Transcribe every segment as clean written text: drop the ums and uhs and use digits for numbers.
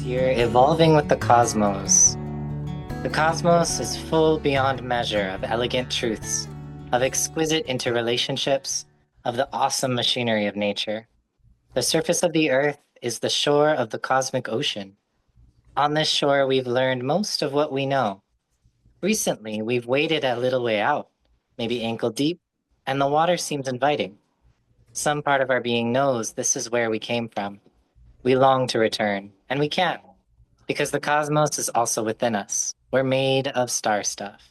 seer evolving with the cosmos. The cosmos is full beyond measure of elegant truths, of exquisite interrelationships, of the awesome machinery of nature. The surface of the earth is the shore of the cosmic ocean. On this shore, we've learned most of what we know. Recently, we've waded a little way out, maybe ankle deep, and the water seems inviting. Some part of our being knows this is where we came from. We long to return, and we can't, because the cosmos is also within us. We're made of star stuff.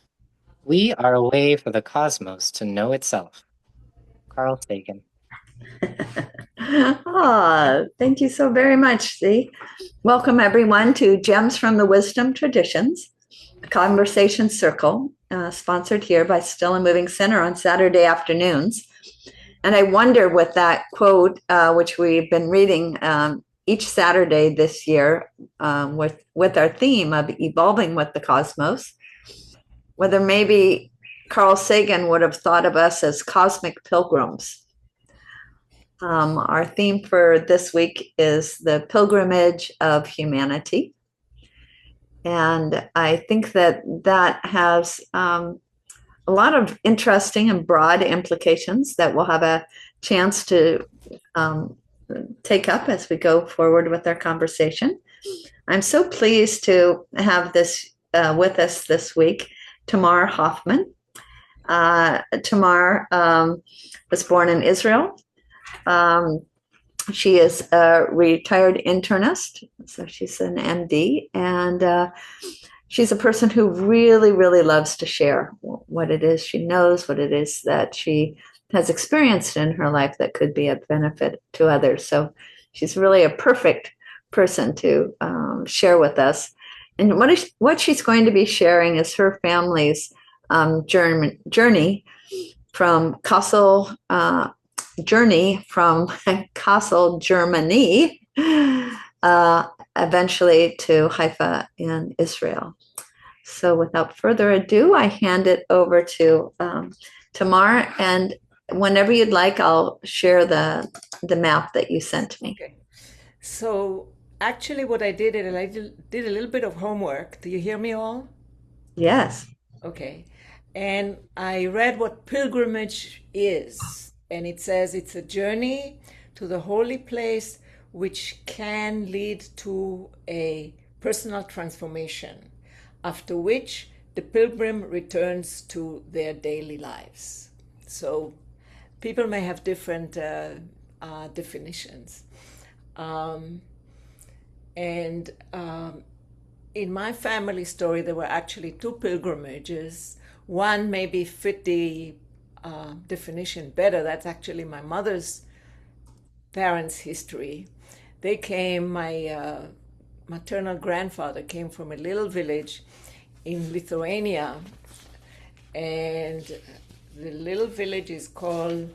We are a way for the cosmos to know itself. Carl Sagan. Thank you so very much, Zee. Welcome, everyone, to Gems from the Wisdom Traditions, a conversation circle sponsored here by Still and Moving Center on Saturday afternoons. And I wonder with that quote, which we've been reading each Saturday this year with our theme of evolving with the cosmos, whether maybe Carl Sagan would have thought of us as cosmic pilgrims. Our theme for this week is the pilgrimage of humanity. And I think that has a lot of interesting and broad implications that we'll have a chance to take up as we go forward with our conversation. I'm so pleased to have this with us this week, Tamar Hoffman. Tamar was born in Israel. She is a retired internist, so she's an MD, and she's a person who really, really loves to share what it is she knows, what it is that she has experienced in her life that could be of benefit to others. So she's really a perfect person to share with us. And what she's going to be sharing is her family's journey from Kassel, Germany, eventually to Haifa in Israel. So without further ado, I hand it over to Tamar, and whenever you'd like, I'll share the map that you sent me. Okay. So actually what I did is I did a little bit of homework. Do you hear me all? Yes. Okay. And I read what pilgrimage is. And it says it's a journey to the holy place which can lead to a personal transformation, after which the pilgrim returns to their daily lives. So people may have different definitions. In my family story, there were actually two pilgrimages. One maybe fit the definition better. That's actually my mother's parents' history. They came, my maternal grandfather came from a little village in Lithuania, and the little village is called,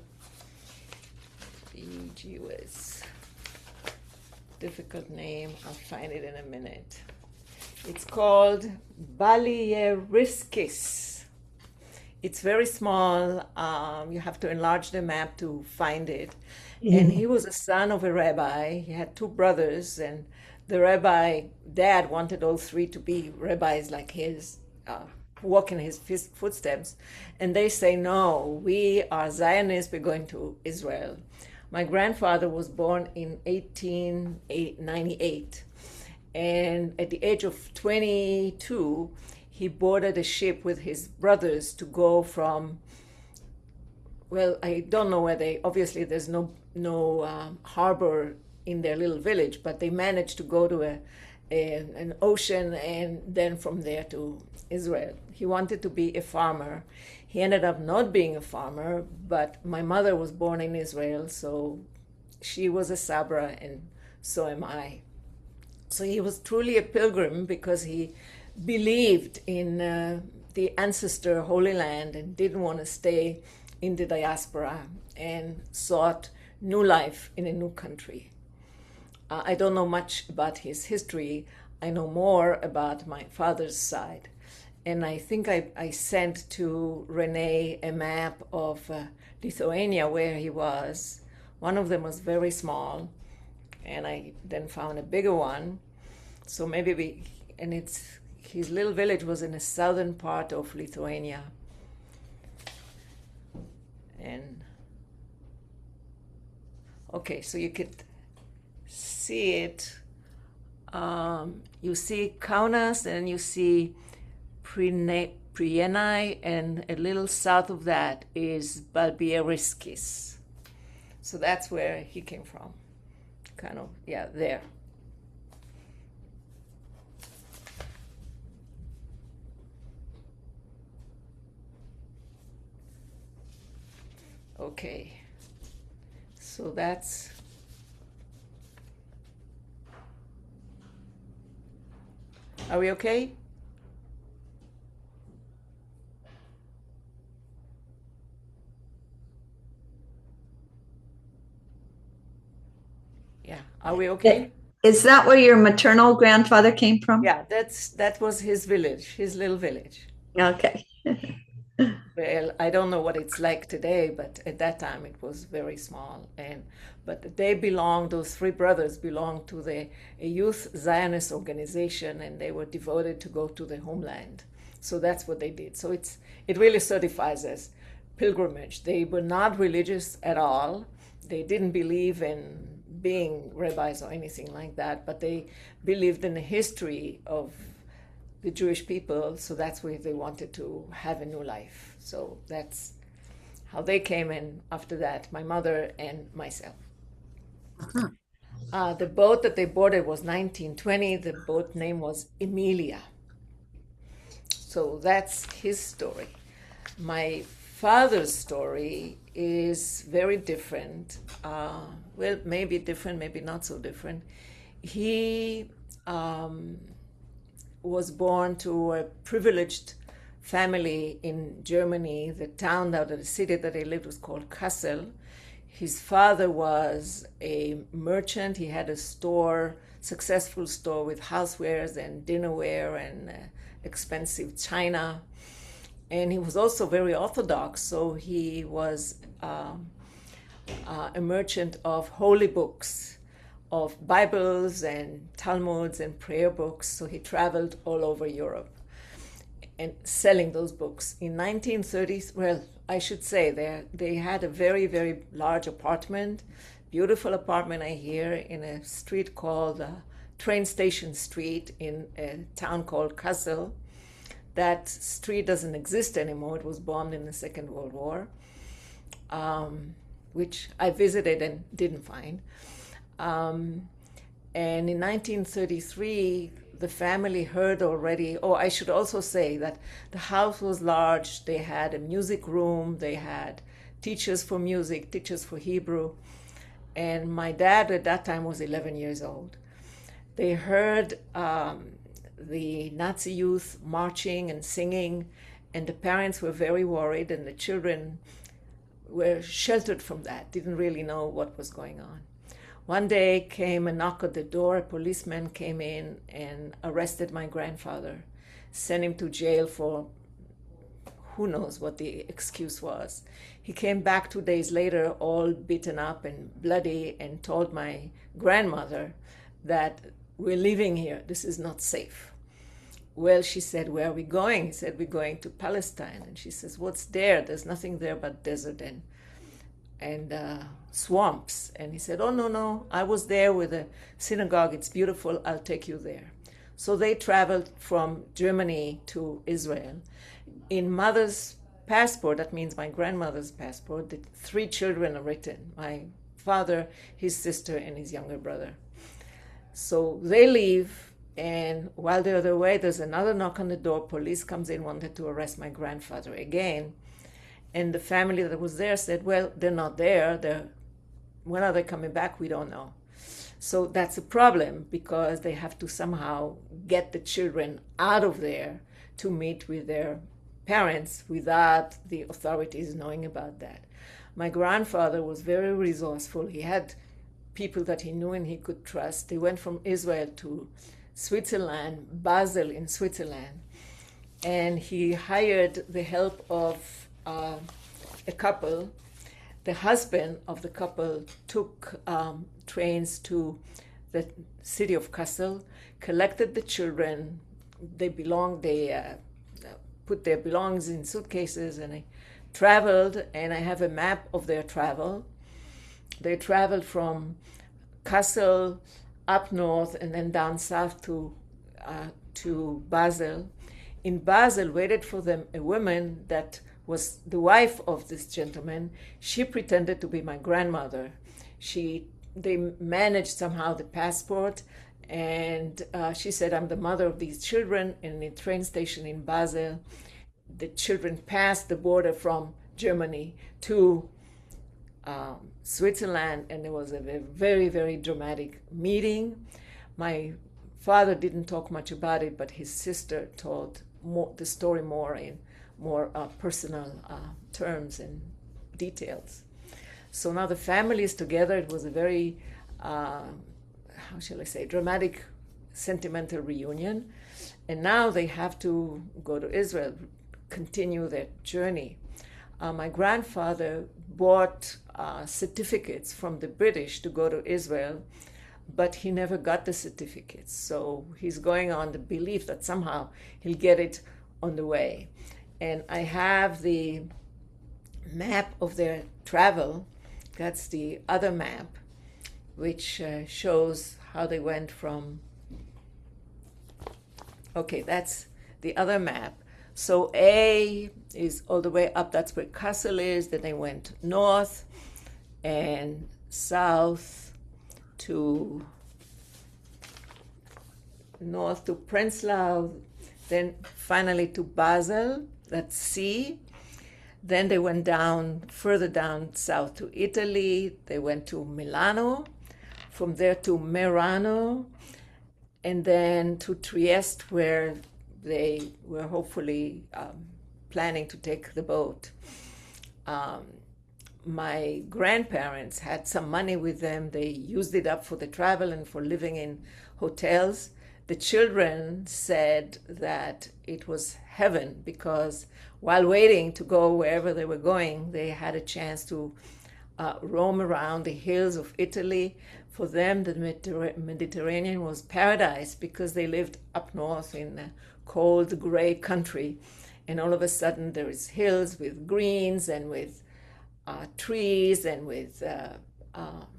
difficult name, I'll find it in a minute. It's called Balieriskis. It's very small. You have to enlarge the map to find it. And he was a son of a rabbi. He had two brothers, and the rabbi dad wanted all three to be rabbis like his, walk in his footsteps. And they say, no, we are Zionists, we're going to Israel. My grandfather was born in 1898. And at the age of 22, he boarded a ship with his brothers to go from, well, I don't know where obviously there's no harbor in their little village, but they managed to go to an ocean and then from there to Israel. He wanted to be a farmer. He ended up not being a farmer, but my mother was born in Israel, so she was a Sabra and so am I. So he was truly a pilgrim because he believed in the ancestor Holy Land and didn't want to stay in the diaspora and sought new life in a new country. I don't know much about his history. I know more about my father's side. And I think I sent to Renee a map of Lithuania where he was. One of them was very small, and I then found a bigger one. So maybe his little village was in the southern part of Lithuania. And okay, so you could see it. You see Kaunas, and you see Prienai, and a little south of that is Balbieriskis. So that's where he came from. Kind of, yeah, there. Okay, so that's, are we okay? Yeah, are we okay? Is that where your maternal grandfather came from? Yeah, that was his village, his little village. Okay. Well, I don't know what it's like today, but at that time it was very small. But they belonged, those three brothers belonged to a youth Zionist organization, and they were devoted to go to the homeland. So that's what they did. So it really certifies as pilgrimage. They were not religious at all. They didn't believe in being rabbis or anything like that, but they believed in the history of the Jewish people, so that's where they wanted to have a new life. So that's how they came in after that, my mother and myself. The boat that they boarded was 1920. The boat name was Emilia. So that's his story. My father's story is very different. Well, maybe different, maybe not so different. He was born to a privileged family in Germany. The town, the city that they lived was called Kassel. His father was a merchant. He had a store, successful store with housewares and dinnerware and expensive china. And he was also very orthodox, so he was a merchant of holy books, of Bibles and Talmuds and prayer books. So he traveled all over Europe and selling those books. In 1930s, well, I should say they had a very, very large apartment, beautiful apartment, I hear, in a street called Train Station Street in a town called Kassel. That street doesn't exist anymore. It was bombed in the Second World War, which I visited and didn't find. And in 1933, the family heard already, I should also say that the house was large. They had a music room. They had teachers for music, teachers for Hebrew. And my dad at that time was 11 years old. They heard the Nazi youth marching and singing, and the parents were very worried, and the children were sheltered from that, didn't really know what was going on. One day came a knock at the door. A policeman came in and arrested my grandfather, sent him to jail for who knows what the excuse was. He came back 2 days later, all beaten up and bloody, and told my grandmother that we're leaving here. This is not safe. Well, she said, where are we going? He said, we're going to Palestine. And she says, what's there? There's nothing there but desert and swamps. And he said, oh, no, I was there with a synagogue. It's beautiful. I'll take you there. So they traveled from Germany to Israel. In mother's passport, that means my grandmother's passport, the 3 children are written, my father, his sister, and his younger brother. So they leave, and while they're on their way, there's another knock on the door. Police comes in, wanted to arrest my grandfather again. And the family that was there said, well, they're not there. When are they coming back? We don't know. So that's a problem, because they have to somehow get the children out of there to meet with their parents without the authorities knowing about that. My grandfather was very resourceful. He had people that he knew and he could trust. They went from Israel to Switzerland, Basel in Switzerland, and he hired the help of a couple. The husband of the couple took trains to the city of Kassel, collected the children. They put their belongings in suitcases, and they traveled, and I have a map of their travel. They traveled from Kassel up north and then down south to Basel. In Basel waited for them a woman that was the wife of this gentleman. She pretended to be my grandmother. They managed somehow the passport, and she said, I'm the mother of these children. In the train station in Basel, the children passed the border from Germany to Switzerland, and there was a very, very dramatic meeting. My father didn't talk much about it, but his sister told the story more in more personal terms and details. So now the family is together. It was a very, how shall I say, dramatic, sentimental reunion. And now they have to go to Israel, continue their journey. My grandfather bought certificates from the British to go to Israel, but he never got the certificates. So he's going on the belief that somehow he'll get it on the way. And I have the map of their travel. That's the other map, which shows how they went from, okay, that's the other map. So A is all the way up, that's where Kassel is. Then they went north and south to Prenzlau, then finally to Basel, that's C. Then they went further down south to Italy. They went to Milano, from there to Merano, and then to Trieste, where they were hopefully planning to take the boat. My grandparents had some money with them. They used it up for the travel and for living in hotels. The children said that it was heaven because while waiting to go wherever they were going, they had a chance to roam around the hills of Italy. For them, the Mediterranean was paradise because they lived up north in a cold, gray country. And all of a sudden, there is hills with greens and with trees and with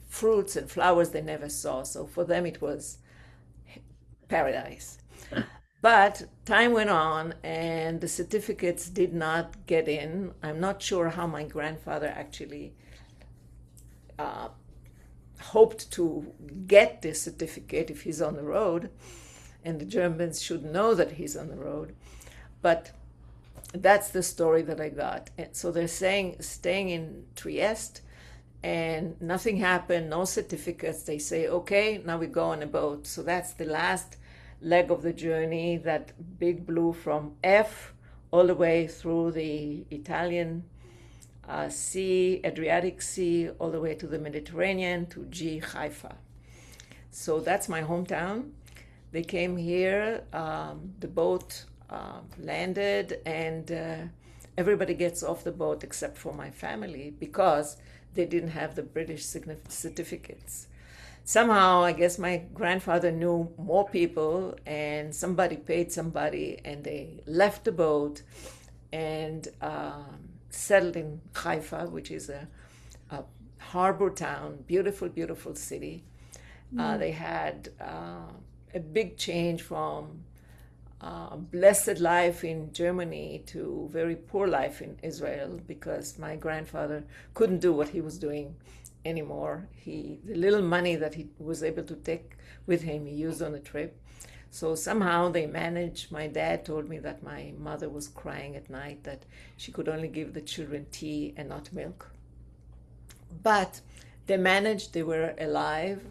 fruits and flowers they never saw. So for them, it was paradise. But time went on and the certificates did not get in. I'm not sure how my grandfather actually hoped to get this certificate if he's on the road, and the Germans should know that he's on the road. But that's the story that I got. And so they're staying in Trieste, and nothing happened, no certificates. They say, okay, now we go on a boat. So that's the last leg of the journey, that big blue from F all the way through the Italian Sea, Adriatic Sea, all the way to the Mediterranean, to G, Haifa. So that's my hometown. They came here, the boat landed, and everybody gets off the boat except for my family because they didn't have the British certificates. Somehow, I guess my grandfather knew more people, and somebody paid somebody, and they left the boat and settled in Haifa, which is a harbor town, beautiful, beautiful city. They had a big change from blessed life in Germany to very poor life in Israel because my grandfather couldn't do what he was doing anymore. The little money that he was able to take with him, he used on the trip. So somehow they managed. My dad told me that my mother was crying at night, that she could only give the children tea and not milk. But they managed, they were alive.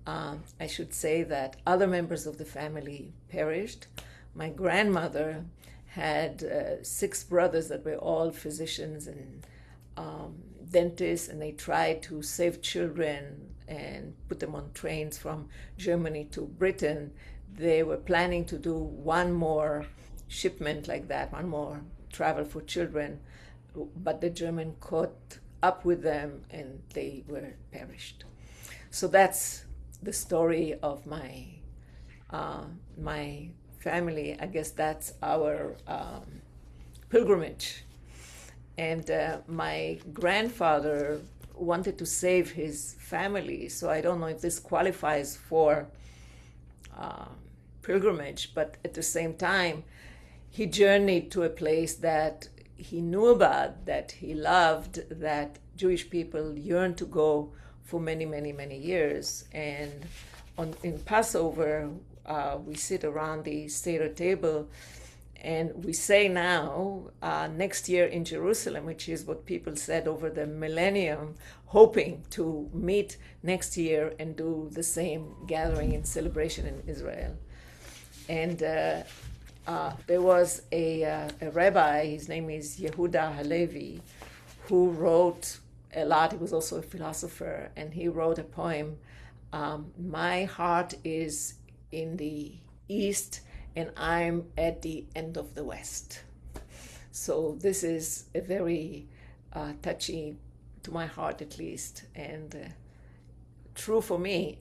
I should say that other members of the family perished. My grandmother had 6 brothers that were all physicians and dentists, and they tried to save children and put them on trains from Germany to Britain. They were planning to do one more shipment like that, one more travel for children, but the German caught up with them and they were perished. So that's the story of my family. I guess that's our pilgrimage. And my grandfather wanted to save his family, so I don't know if this qualifies for pilgrimage, but at the same time, he journeyed to a place that he knew about, that he loved, that Jewish people yearned to go for many, many, many years. And in Passover, we sit around the Seder table and we say now, next year in Jerusalem, which is what people said over the millennium, hoping to meet next year and do the same gathering and celebration in Israel. And there was a rabbi, his name is Yehuda Halevi, who wrote a lot. He was also a philosopher, and he wrote a poem, My heart is in the east, and I'm at the end of the west. So this is a very touchy, to my heart at least, and true for me.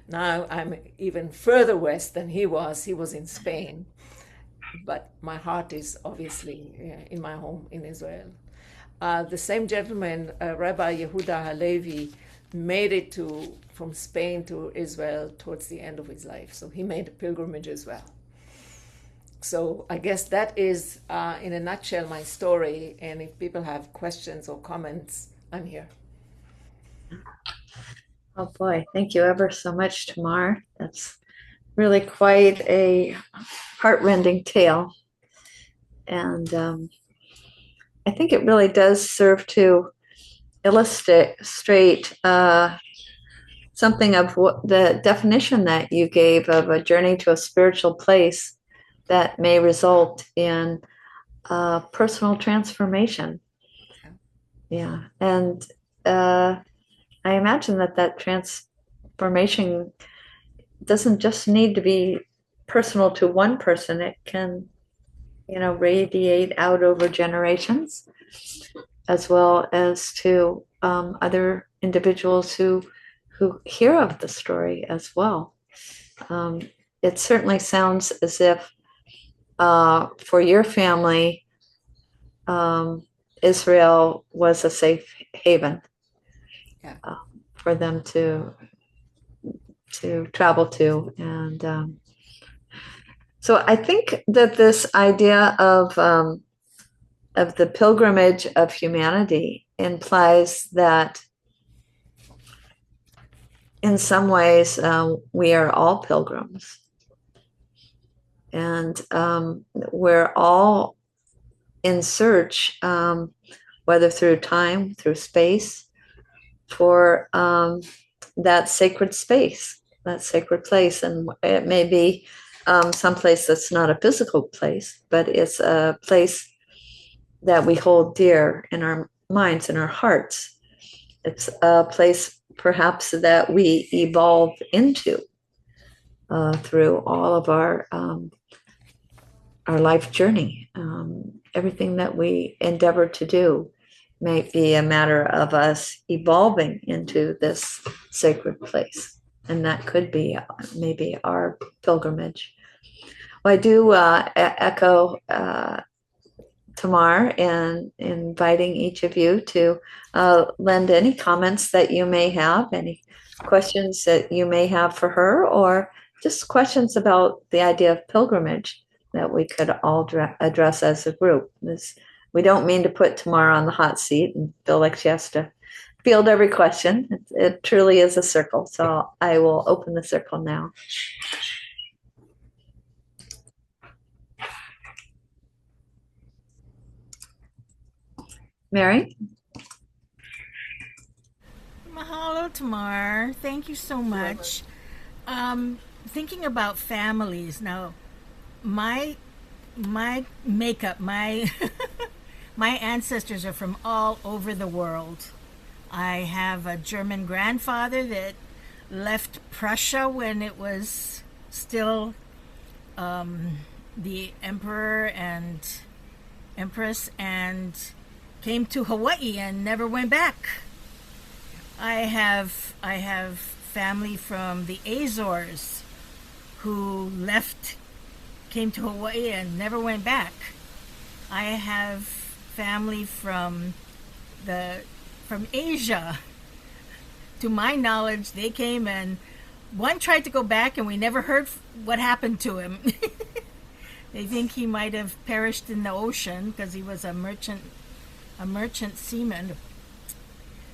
Now I'm even further west than he was. He was in Spain. But my heart is obviously in my home in Israel. The same gentleman, Rabbi Yehuda Halevi, made it from Spain to Israel towards the end of his life. So he made a pilgrimage as well. So I guess that is, in a nutshell, my story. And if people have questions or comments, I'm here. Oh boy, thank you ever so much, Tamar. That's really quite a heartrending tale. And I think it really does serve to illustrate something of what the definition that you gave of a journey to a spiritual place that may result in personal transformation. Yeah. And I imagine that transformation doesn't just need to be personal to one person. It can, radiate out over generations, as well as to other individuals who hear of the story as well. It certainly sounds as if for your family, Israel was a safe haven for them to travel to. And so I think that this idea of the pilgrimage of humanity implies that in some ways we are all pilgrims, and we're all in search, whether through time, through space, for that sacred space, that sacred place. And it may be someplace that's not a physical place, but it's a place that we hold dear in our minds and our hearts. It's a place perhaps that we evolve into through all of our life journey. Everything that we endeavor to do may be a matter of us evolving into this sacred place. And that could be maybe our pilgrimage. Well, I do echo Tamar in inviting each of you to lend any comments that you may have, any questions that you may have for her, or just questions about the idea of pilgrimage that we could all address as a group. We don't mean to put Tamar on the hot seat and feel like she has to field every question. It truly is a circle. So I will open the circle now. Mary? Mahalo, Tamar. Thank you so much. Thinking about families now, my makeup, my ancestors are from all over the world. I have a German grandfather that left Prussia when it was still the emperor and empress, and came to Hawaii and never went back. I have family from the Azores who came to Hawaii and never went back. I have family from Asia. To my knowledge, they came, and one tried to go back, and we never heard what happened to him. They think he might have perished in the ocean because he was a merchant seaman.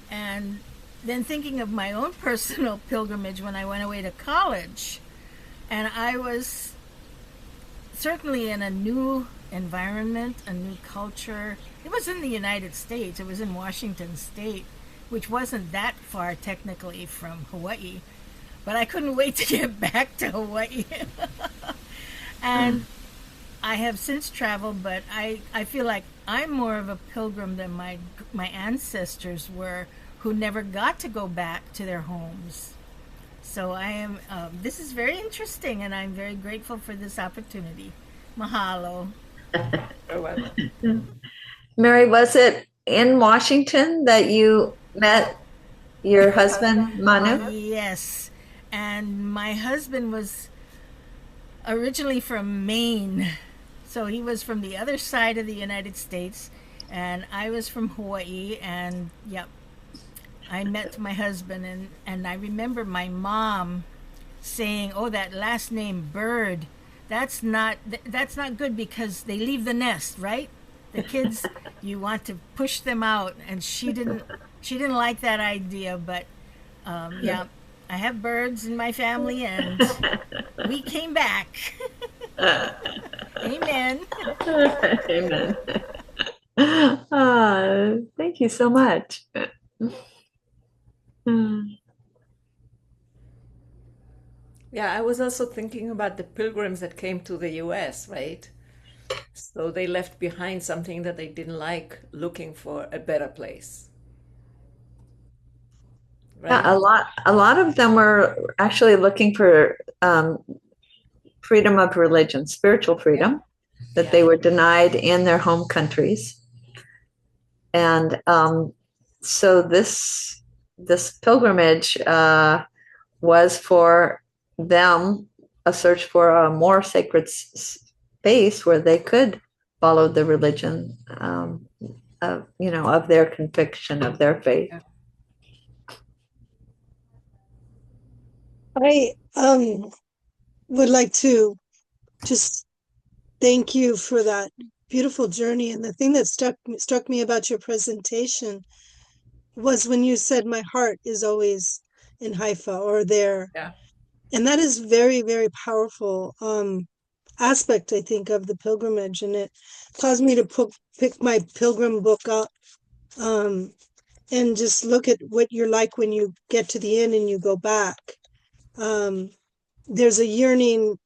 And then thinking of my own personal pilgrimage when I went away to college, and I was certainly in a new environment, a new culture. It was in the United States. It was in Washington State, which wasn't that far technically from Hawaii, but I couldn't wait to get back to Hawaii. And I have since traveled, but I feel like I'm more of a pilgrim than my ancestors were, who never got to go back to their homes. So I am. This is very interesting, and I'm very grateful for this opportunity. Mahalo. Mary, was it in Washington that you met your husband, Manu? Yes, and my husband was originally from Maine, so he was from the other side of the United States, and I was from Hawaii, and yep, I met my husband, and I remember my mom saying, "Oh, that last name Bird, that's not good because they leave the nest, right? The kids, you want to push them out," and she didn't like that idea, but yeah, I have birds in my family, and we came back. Amen. Amen. Thank you so much. Yeah, I was also thinking about the pilgrims that came to the US, right? So they left behind something that they didn't like, looking for a better place. Right? Yeah, a lot of them were actually looking for freedom of religion, spiritual freedom, that they were denied in their home countries. And so this pilgrimage was for them a search for a more sacred space where they could follow the religion of their conviction, of their faith. I would like to just thank you for that beautiful journey. And the thing that struck me about your presentation was when you said my heart is always in Haifa or there. Yeah. And that is very, very powerful aspect, I think, of the pilgrimage. And it caused me to pick my pilgrim book up and just look at what you're like when you get to the end and you go back. There's a yearning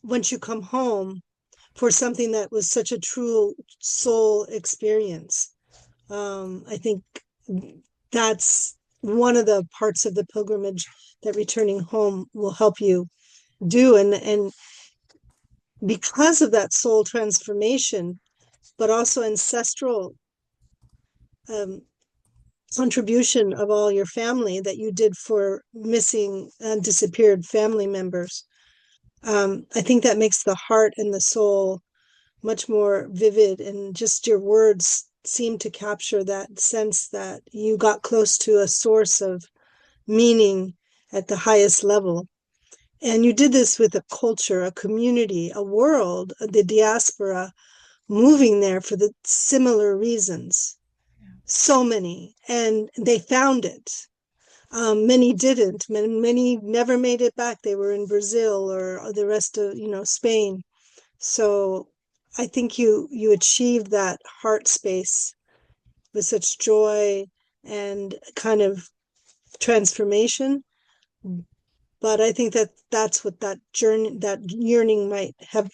once you come home for something that was such a true soul experience. I think that's one of the parts of the pilgrimage that returning home will help you do. And because of that soul transformation, but also ancestral contribution of all your family that you did for missing and disappeared family members. I think that makes the heart and the soul much more vivid, and just your words seem to capture that sense that you got close to a source of meaning at the highest level. And you did this with a culture, a community, a world, the diaspora moving there for the similar reasons. So many, and they found it. Many didn't. Many never made it back. They were in Brazil or the rest of Spain. So I think you achieved that heart space with such joy and kind of transformation. But I think that's what that journey, that yearning might have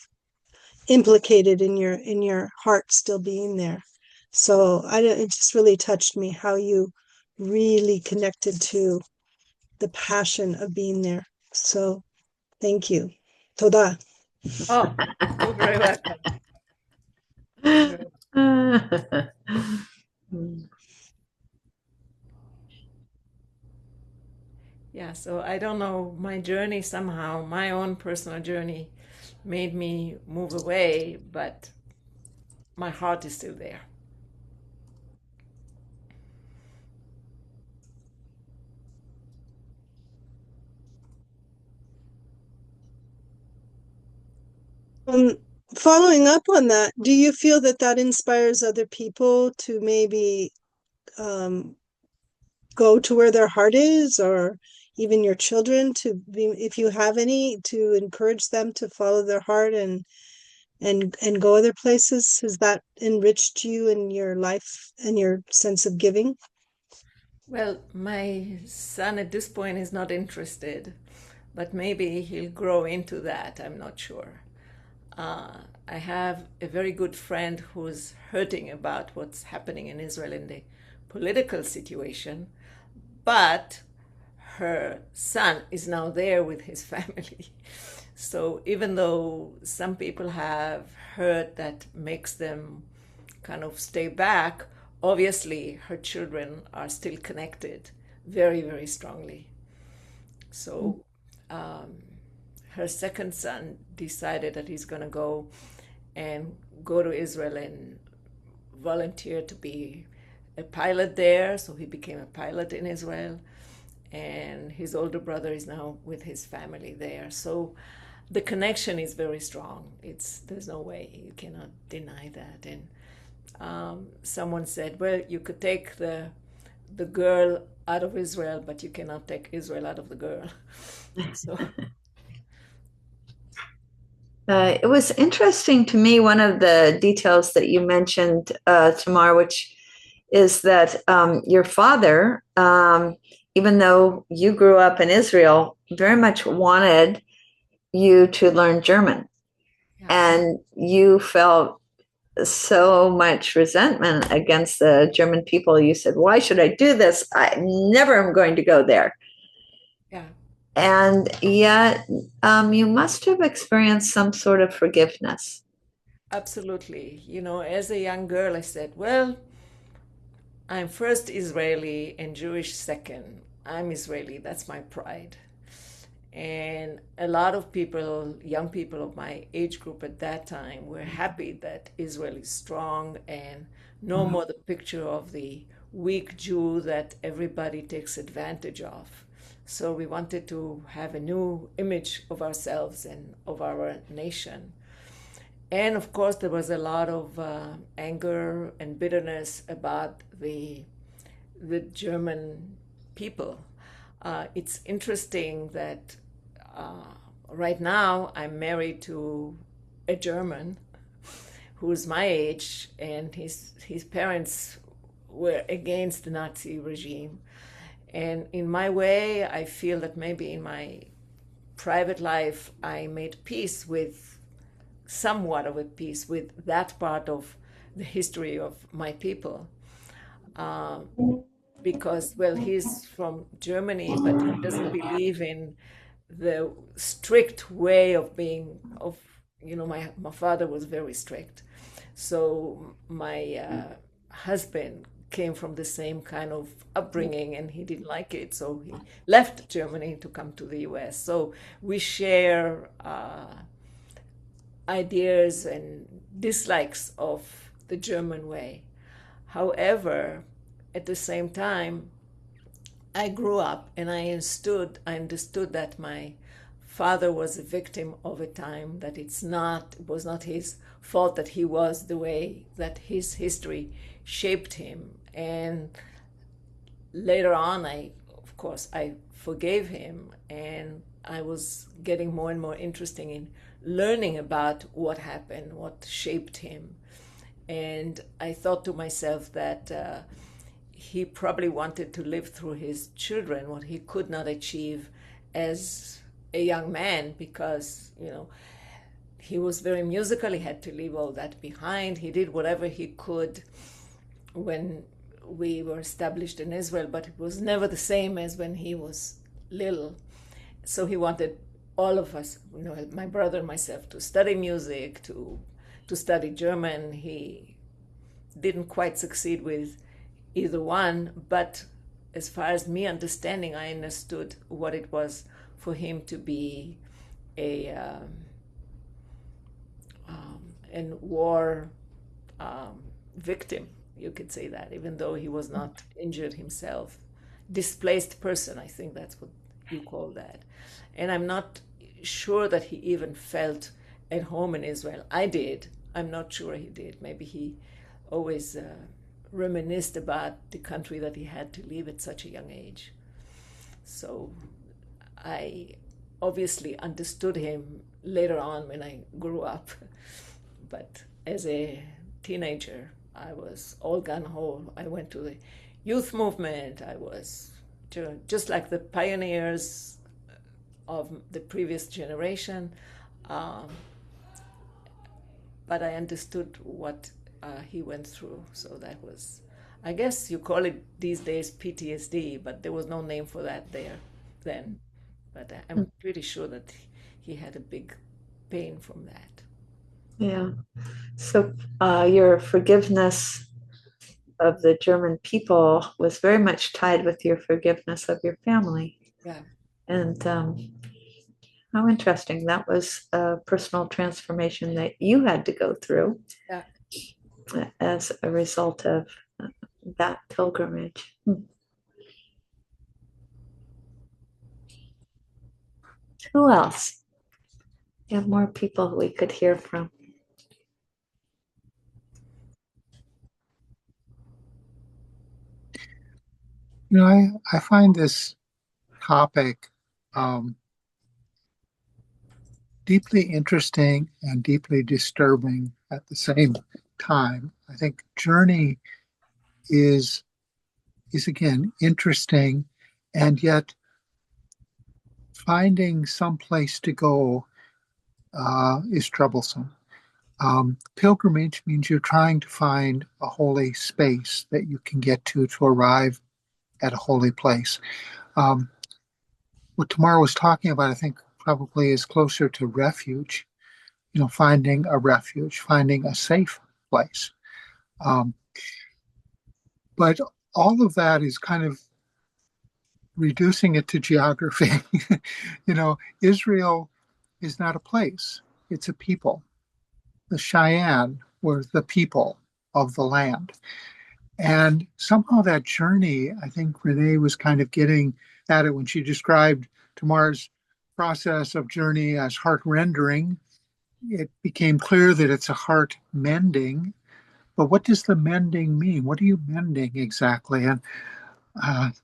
implicated in your heart still being there. So it just really touched me how you really connected to the passion of being there. So thank you. Toda. Oh, you're very welcome. Yeah, so I don't know, my journey somehow, my own personal journey made me move away, but my heart is still there. Um, Following up on that, do you feel that that inspires other people to maybe um, go to where their heart is, or even your children to be, if you have any, to encourage them to follow their heart and go other places? Has that enriched you in your life and your sense of giving? Well, my son at this point is not interested, but maybe he'll grow into that. I'm not sure. I have a very good friend who's hurting about what's happening in Israel in the political situation, but her son is now there with his family. So even though some people have hurt that makes them kind of stay back, obviously her children are still connected very, very strongly. So her second son decided that he's going to go to Israel and volunteer to be a pilot there. So he became a pilot in Israel. And his older brother is now with his family there. So the connection is very strong. There's no way, you cannot deny that. And someone said, well, you could take the girl out of Israel, but you cannot take Israel out of the girl. So It was interesting to me, one of the details that you mentioned, Tamar, which is that your father, even though you grew up in Israel, very much wanted you to learn German. yeah. And you felt so much resentment against the German people. You said, why should I do this? I never am going to go there. Yeah. And yet you must have experienced some sort of forgiveness. Absolutely. You know, as a young girl, I said, well, I'm first Israeli and Jewish second. I'm Israeli. That's my pride. And a lot of people, young people of my age group at that time, were happy that Israel is strong and no more the picture of the weak Jew that everybody takes advantage of. So we wanted to have a new image of ourselves and of our nation. And of course, there was a lot of anger and bitterness about the German people. It's interesting that right now I'm married to a German who's my age, and his parents were against the Nazi regime. And in my way, I feel that maybe in my private life, I made peace with somewhat of a peace with that part of the history of my people. Because, well, he's from Germany, but he doesn't believe in the strict way of being, my father was very strict. So my husband came from the same kind of upbringing and he didn't like it. So he left Germany to come to the US. So we share ideas and dislikes of the German way. However, at the same time, I grew up and I understood that my father was a victim of a time, that it was not his fault that he was the way that his history shaped him. And later on, of course, I forgave him, and I was getting more and more interested in learning about what happened, what shaped him. And I thought to myself that he probably wanted to live through his children what he could not achieve as a young man, because, he was very musical. He had to leave all that behind. He did whatever he could when we were established in Israel, but it was never the same as when he was little. So he wanted all of us, my brother and myself, to study music, to study German. He didn't quite succeed with either one, but as far as me understanding, I understood what it was for him to be a an war victim, you could say that, even though he was not injured himself. Displaced person, I think that's what you call that. And I'm not sure that he even felt at home in Israel. I did. I'm not sure he did. Maybe he always reminisced about the country that he had to leave at such a young age. So I obviously understood him later on when I grew up. But as a teenager, I was all gun ho. I went to the youth movement. I was just like the pioneers of the previous generation. But I understood what he went through. So that was, I guess you call it these days PTSD, but there was no name for that then. But I'm pretty sure that he had a big pain from that. Yeah. So your forgiveness of the German people was very much tied with your forgiveness of your family. Yeah. And how interesting. That was a personal transformation that you had to go through Yeah. as a result of that pilgrimage. Who else? You have more people we could hear from. I find this topic deeply interesting and deeply disturbing at the same time. I think journey is again interesting, and yet finding some place to go is troublesome. Pilgrimage means you're trying to find a holy space that you can get to arrive at a holy place. What Tamara was talking about, I think, probably is closer to refuge, finding a refuge, finding a safe place. But all of that is kind of reducing it to geography. Israel is not a place, it's a people. The Cheyenne were the people of the land. And somehow that journey, I think Renee was kind of getting at it when she described Tamar's process of journey as heart rendering. It became clear that it's a heart mending. But what does the mending mean? What are you mending exactly? And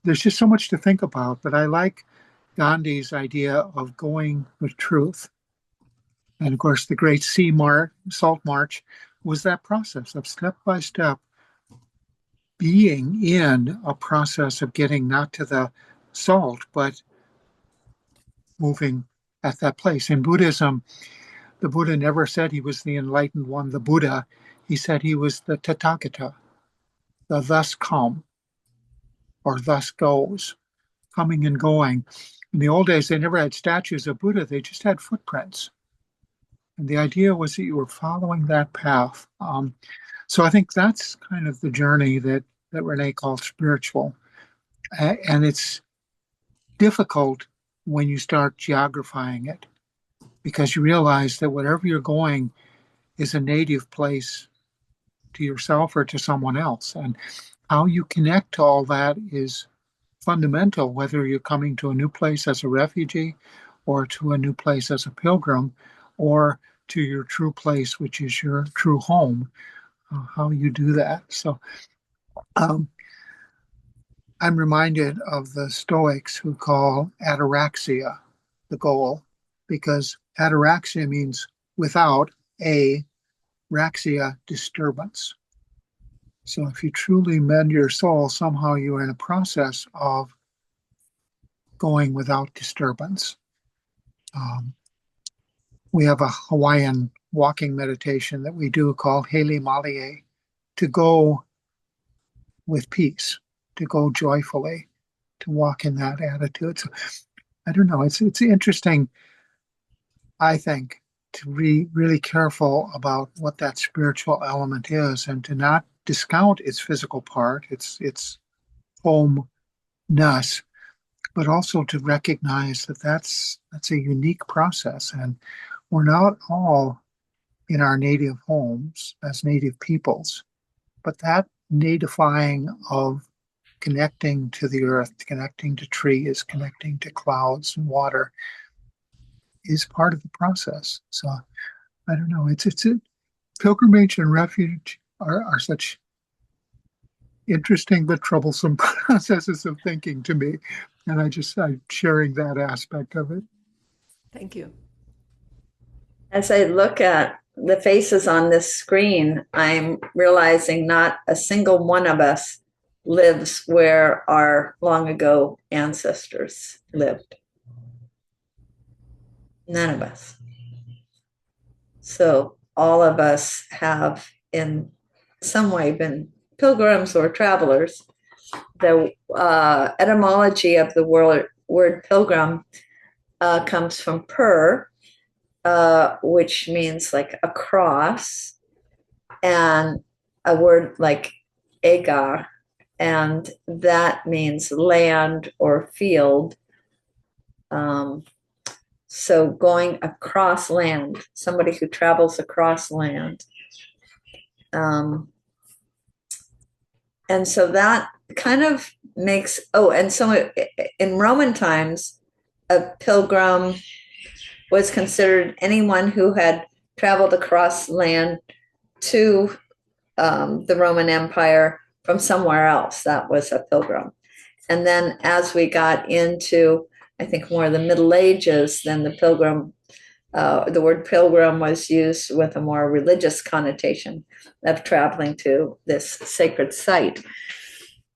there's just so much to think about. But I like Gandhi's idea of going with truth. And of course, the great Salt March was that process of step by step being in a process of getting not to the salt, but moving at that place. In Buddhism, the Buddha never said he was the enlightened one, the Buddha. He said he was the Tathagata, the thus come, or thus goes, coming and going. In the old days, they never had statues of Buddha, they just had footprints. And the idea was that you were following that path. So I think that's kind of the journey that Renee called spiritual. And it's difficult when you start geographizing it, because you realize that whatever you're going is a native place to yourself or to someone else. And how you connect to all that is fundamental, whether you're coming to a new place as a refugee or to a new place as a pilgrim or to your true place, which is your true home, how you do that. So I'm reminded of the Stoics who call ataraxia the goal, because ataraxia means without, raxia, disturbance. So if you truly mend your soul, somehow you're in a process of going without disturbance. We have a Hawaiian walking meditation that we do called Hele Malie, to go with peace, to go joyfully, to walk in that attitude. So I don't know, it's interesting, I think, to be really careful about what that spiritual element is and to not discount its physical part, its home but also to recognize that that's a unique process, and we're not all in our native homes as native peoples, but that natifying of connecting to the earth, connecting to trees, connecting to clouds and water is part of the process. So I don't know. It's a pilgrimage and refuge are such interesting but troublesome processes of thinking to me, and I'm sharing that aspect of it. Thank you. As I look at the faces on this screen, I'm realizing not a single one of us lives where our long ago ancestors lived. None of us. So all of us have in some way been pilgrims or travelers. The etymology of the word pilgrim comes from pur, which means like a cross, and a word like agar, and that means land or field. So going across land, somebody who travels across land. And so that kind of makes, and so in Roman times, a pilgrim was considered anyone who had traveled across land to the Roman Empire from somewhere else. That was a pilgrim. And then as we got into, I think, more of the Middle Ages, then the word pilgrim was used with a more religious connotation of traveling to this sacred site.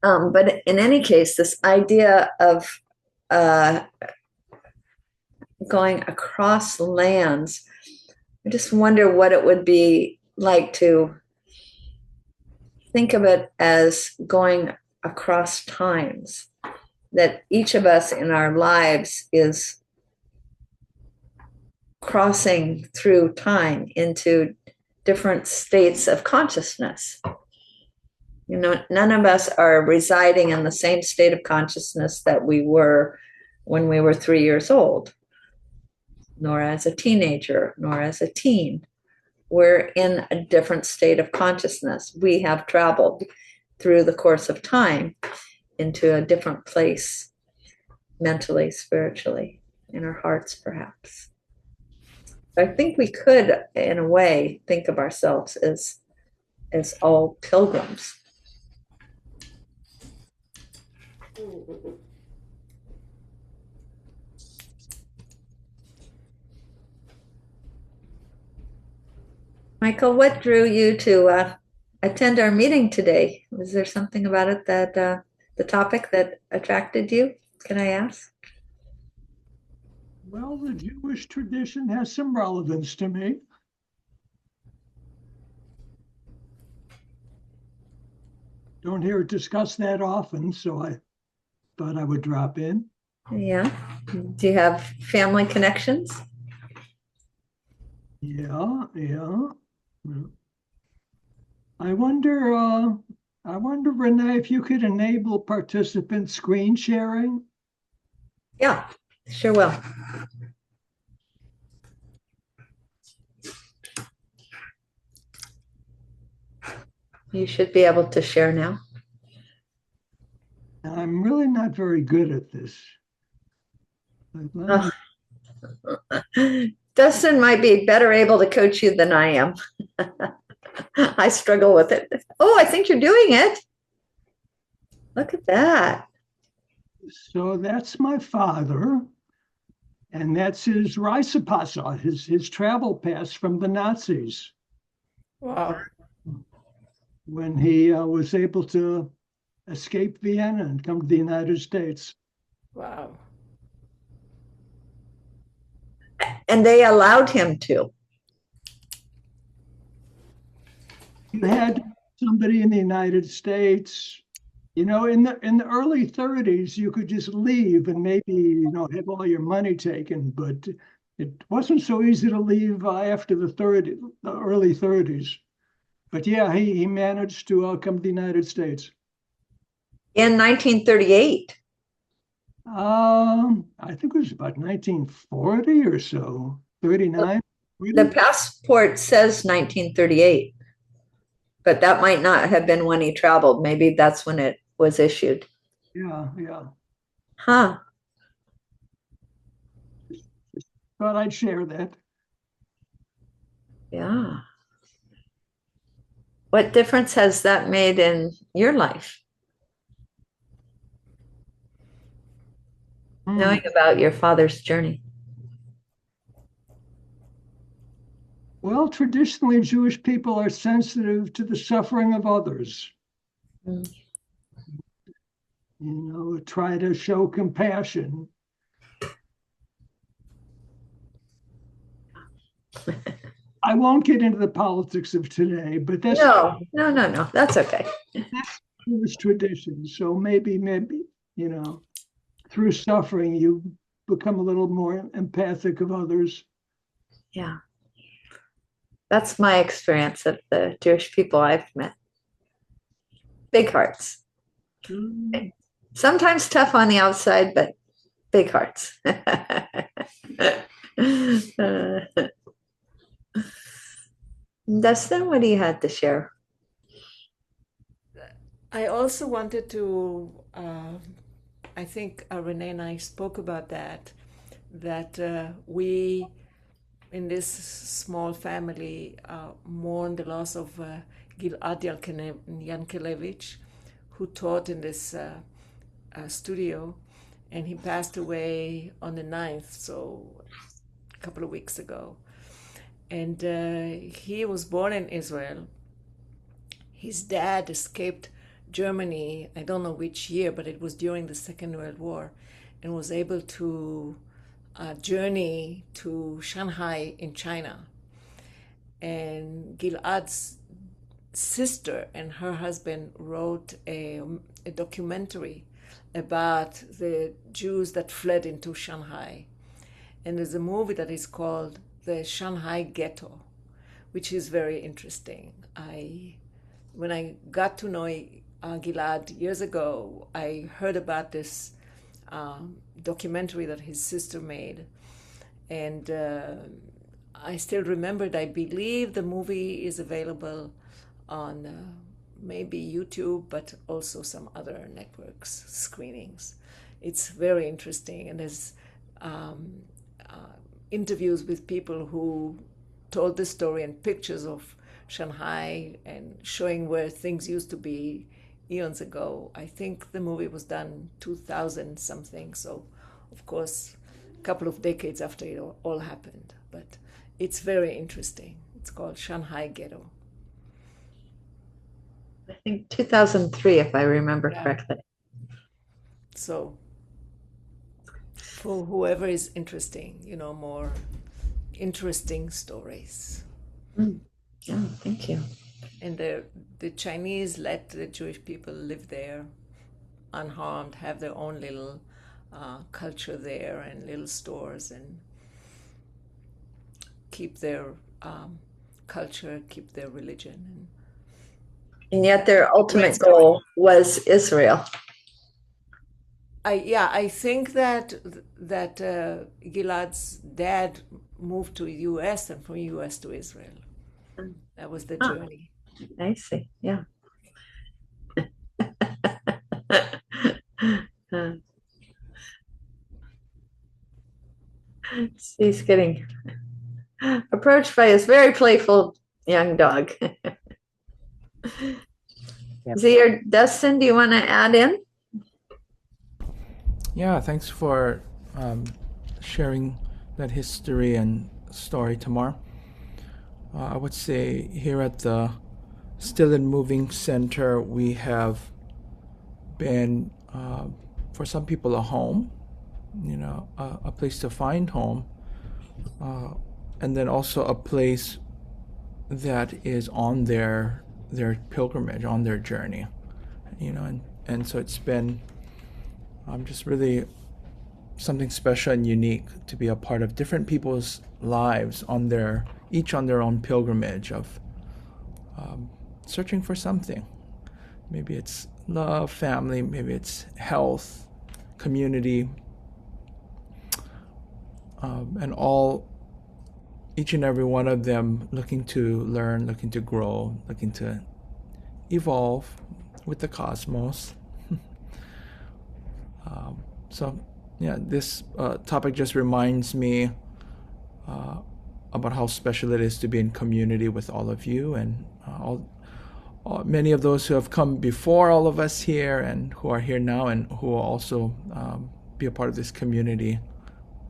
But in any case, this idea of going across lands, I just wonder what it would be like to think of it as going across times, that each of us in our lives is crossing through time into different states of consciousness. You know, none of us are residing in the same state of consciousness that we were when we were 3 years old, nor as a teenager, nor as a teen. We're in a different state of consciousness. We have traveled through the course of time into a different place, mentally, spiritually, in our hearts, perhaps. I think we could, in a way, think of ourselves as all pilgrims. Michael, what drew you to attend our meeting today? Was there something about it that the topic that attracted you? Can I ask? Well, the Jewish tradition has some relevance to me. Don't hear it discussed that often, so I thought I would drop in. Yeah. Do you have family connections? Yeah. I wonder, Renee, if you could enable participant screen sharing. Yeah, sure will. You should be able to share now. I'm really not very good at this. Dustin might be better able to coach you than I am. I struggle with it. Oh, I think you're doing it. Look at that. So that's my father, and that's his Reisepassa, his travel pass from the Nazis. Wow. When he was able to escape Vienna and come to the United States. Wow. And they allowed him to. You had somebody in the United States, you know, in the early 30s, you could just leave and maybe, have all your money taken, but it wasn't so easy to leave after the early 30s. But yeah, he managed to come to the United States. In 1938. I think it was about 1940 or so, 39. The passport says 1938, but that might not have been when he traveled. Maybe that's when it was issued. Yeah, yeah. Huh. Thought I'd share that. Yeah. What difference has that made in your life, knowing about your father's journey? Well, traditionally, Jewish people are sensitive to the suffering of others. Mm. Try to show compassion. I won't get into the politics of today, but that's No. That's okay. Jewish tradition. So maybe, through suffering, you become a little more empathic of others. Yeah. That's my experience of the Jewish people I've met. Big hearts. Sometimes tough on the outside, but big hearts. Dustin, what do you have to share? I also wanted to, I think Renee and I spoke about that we, in this small family, mourn the loss of Gilad Yankelevich, who taught in this studio, and he passed away on the 9th, so a couple of weeks ago. And he was born in Israel. His dad escaped Germany, I don't know which year, but it was during the Second World War, and was able to journey to Shanghai in China. And Gilad's sister and her husband wrote a documentary about the Jews that fled into Shanghai. And there's a movie that is called The Shanghai Ghetto, which is very interesting. When I got to know Gilad years ago, I heard about this documentary that his sister made. And I still remembered, I believe the movie is available on maybe YouTube, but also some other networks, screenings. It's very interesting. And there's interviews with people who told the story and pictures of Shanghai and showing where things used to be eons ago. I think the movie was done 2000 something, so of course a couple of decades after it all happened. But it's very interesting. It's called Shanghai Ghetto. I think 2003, if I remember correctly. So for whoever is interesting, more interesting stories. Yeah, thank you. And the Chinese let the Jewish people live there unharmed, have their own little culture there and little stores, and keep their culture, keep their religion. And yet their ultimate goal was Israel. I think that Gilad's dad moved to the U.S. and from U.S. to Israel. That was the journey. I see. Yeah. He's getting approached by his very playful young dog. Seer Dustin, do you want to add in? Yeah, thanks for sharing that history and story, Tamar. I would say here at the Still and Moving Center, we have been, for some people, a home, a place to find home, and then also a place that is on their pilgrimage, on their journey, and so it's been just really something special and unique to be a part of different people's lives each on their own pilgrimage of searching for something. Maybe it's love, family, maybe it's health, community, and each and every one of them looking to learn, looking to grow, looking to evolve with the cosmos. So yeah, this topic just reminds me about how special it is to be in community with all of you, and many of those who have come before all of us here and who are here now, and who will also be a part of this community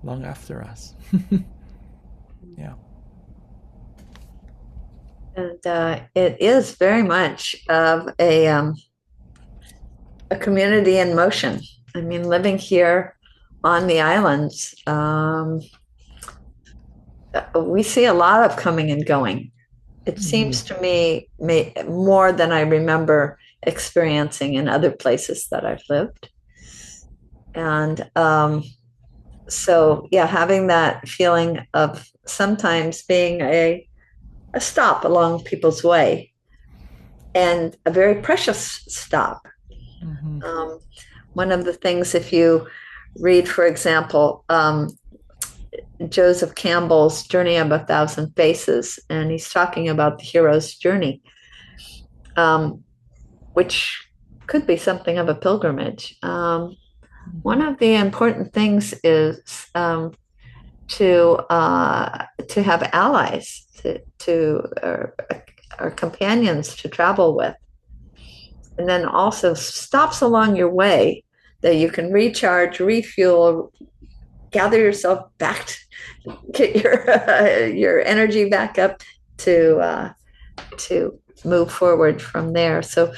long after us. Yeah. And it is very much of a community in motion. I mean, living here on the islands, we see a lot of coming and going. It seems to me more than I remember experiencing in other places that I've lived. And so, yeah, having that feeling of sometimes being a stop along people's way, and a very precious stop. One of the things, if you read, for example, Joseph Campbell's Journey of 1,000 Faces, and he's talking about the hero's journey, which could be something of a pilgrimage. One of the important things is to have allies, or companions to travel with, and then also stops along your way that you can recharge, refuel, gather yourself back, get your energy back up to move forward from there. So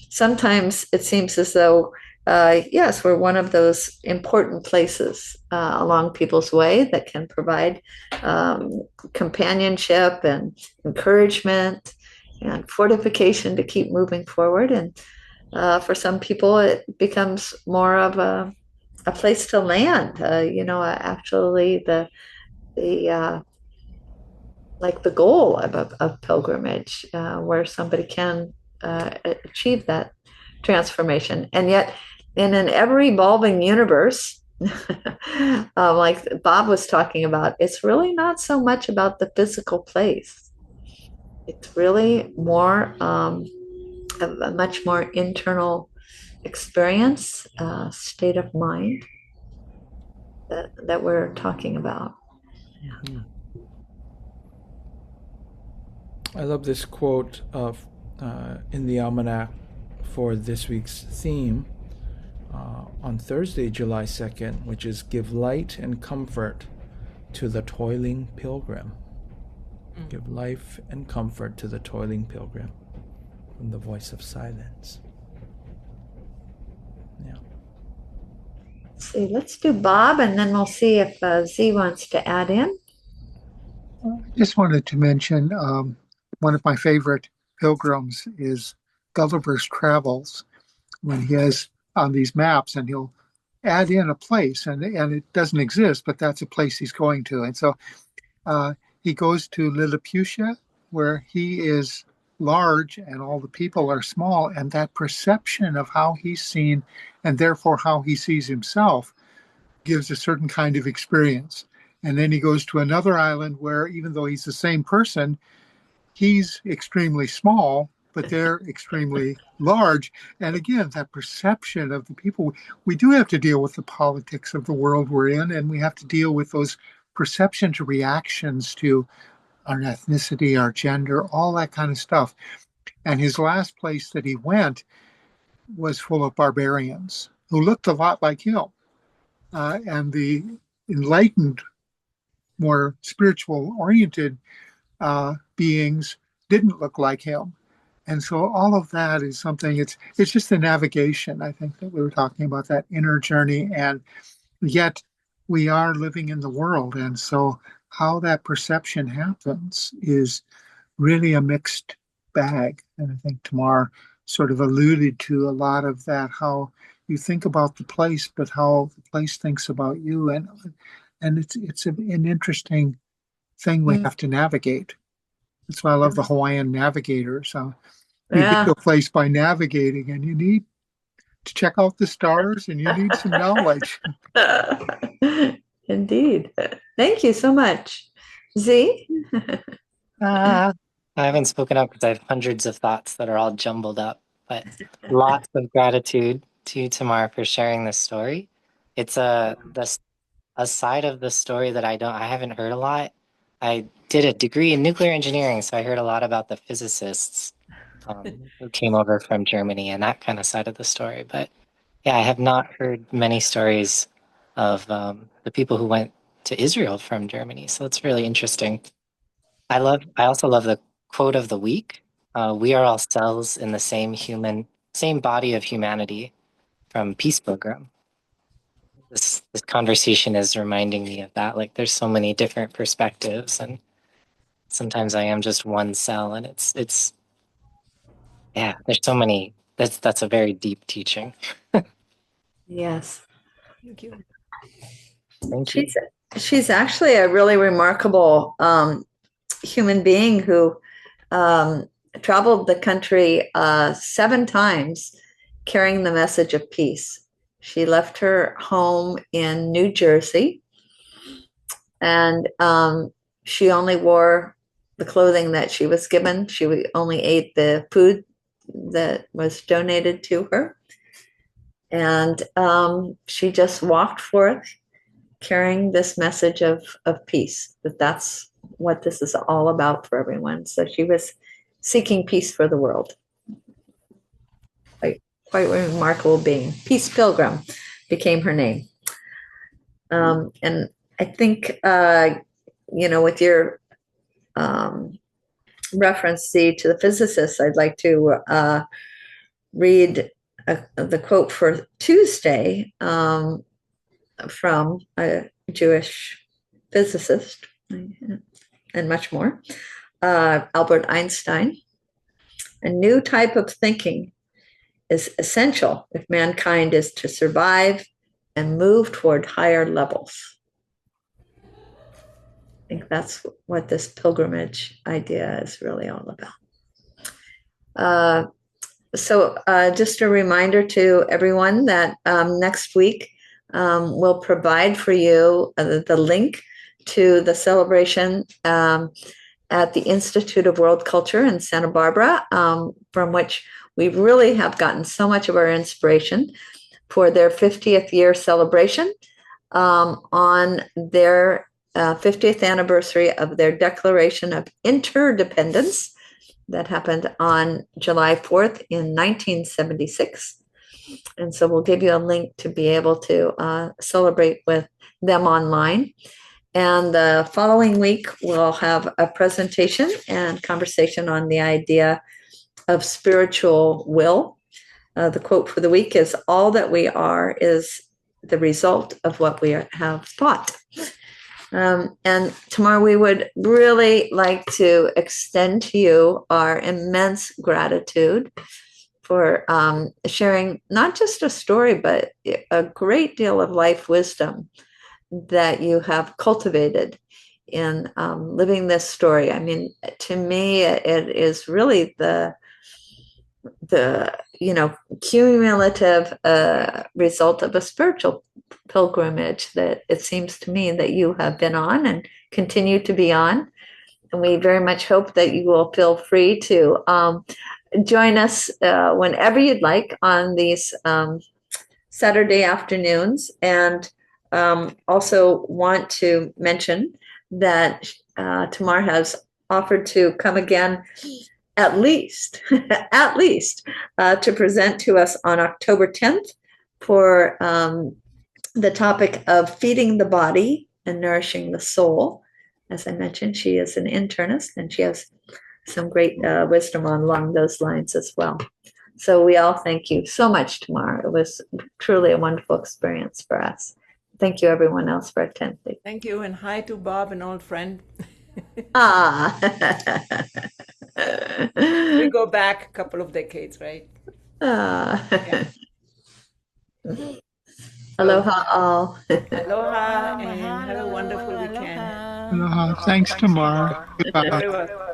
sometimes it seems as though yes, we're one of those important places along people's way that can provide companionship and encouragement and fortification to keep moving forward. And for some people, it becomes more of a place to land. Actually, the like the goal of pilgrimage, where somebody can achieve that transformation. And yet, in an ever-evolving universe, like Bob was talking about, it's really not so much about the physical place. It's really more a much more internal experience, state of mind that we're talking about. I love this quote of in the almanac for this week's theme on Thursday, July 2nd, which is "Give light and comfort to the toiling pilgrim." Give life and comfort to the toiling pilgrim, from the voice of silence. Yeah. See, let's do Bob, and then we'll see if Z wants to add in. I just wanted to mention one of my favorite pilgrims is Gulliver's Travels, when he has on these maps, and he'll add in a place, and it doesn't exist, but that's a place he's going to. And so he goes to Lilliputian, where he is large and all the people are small, and that perception of how he's seen, and therefore how he sees himself, gives a certain kind of experience. And then he goes to another island where, even though he's the same person, he's extremely small, but they're extremely large. And again, that perception of the people, we do have to deal with the politics of the world we're in, and we have to deal with those perceptions, reactions to our ethnicity, our gender, all that kind of stuff. And his last place that he went was full of barbarians who looked a lot like him. And the enlightened, more spiritual oriented beings didn't look like him. And so all of that is something, it's just the navigation, I think, that we were talking about, that inner journey. And yet we are living in the world. And so how that perception happens is really a mixed bag. And I think Tamar sort of alluded to a lot of that, how you think about the place, but how the place thinks about you. And it's an interesting thing we have to navigate. That's why I love the Hawaiian navigators. You get to a place by navigating, and you need to check out the stars and you need some knowledge. Indeed. Thank you so much. Z? I haven't spoken up because I have hundreds of thoughts that are all jumbled up, but lots of gratitude to you, Tamar, for sharing this story. It's a side of the story that I haven't heard a lot. I did a degree in nuclear engineering, so I heard a lot about the physicists who came over from Germany and that kind of side of the story. But yeah, I have not heard many stories of the people who went to Israel from Germany. So it's really interesting. I also love the quote of the week. We are all cells in the same body of humanity from Peace Program. This conversation is reminding me of that. Like there's so many different perspectives and sometimes I am just one cell and it's yeah, there's so many. That's a very deep teaching. Yes. Thank you. Thank you. She's actually a really remarkable human being who traveled the country 7 times carrying the message of peace. She left her home in New Jersey and she only wore the clothing that she was given. She only ate the food that was donated to her. And she just walked forth carrying this message of peace, that's what this is all about for everyone. So she was seeking peace for the world. Quite a remarkable being. Peace Pilgrim became her name. And I think, with your reference, to the physicists, I'd like to read the quote for Tuesday from a Jewish physicist and much more, Albert Einstein. A new type of thinking is essential if mankind is to survive and move toward higher levels. I think that's what this pilgrimage idea is really all about. So just a reminder to everyone that next week we'll provide for you the link to the celebration at the Institute of World Culture in Santa Barbara, from which we really have gotten so much of our inspiration for their 50th year celebration on their 50th anniversary of their Declaration of Interdependence that happened on July 4th in 1976. And so we'll give you a link to be able to celebrate with them online. And the following week, we'll have a presentation and conversation on the idea of spiritual will. The quote for the week is, "All that we are is the result of what we have thought." And tomorrow we would really like to extend to you our immense gratitude for sharing not just a story, but a great deal of life wisdom that you have cultivated in living this story. I mean, to me, it is really the cumulative result of a spiritual pilgrimage that it seems to me that you have been on and continue to be on. And we very much hope that you will feel free to join us whenever you'd like on these Saturday afternoons. And also want to mention that Tamar has offered to come again at least to present to us on October 10th for the topic of feeding the body and nourishing the soul. As I mentioned, she is an internist and she has some great wisdom along those lines as well. So we all thank you so much, Tamar. It was truly a wonderful experience for us. Thank you, everyone else, for attending. Thank you, and hi to Bob, an old friend. We go back a couple of decades, right? Yeah. Aloha all. Aloha, and have a wonderful weekend. Thanks, Tamar. Goodbye. Very well.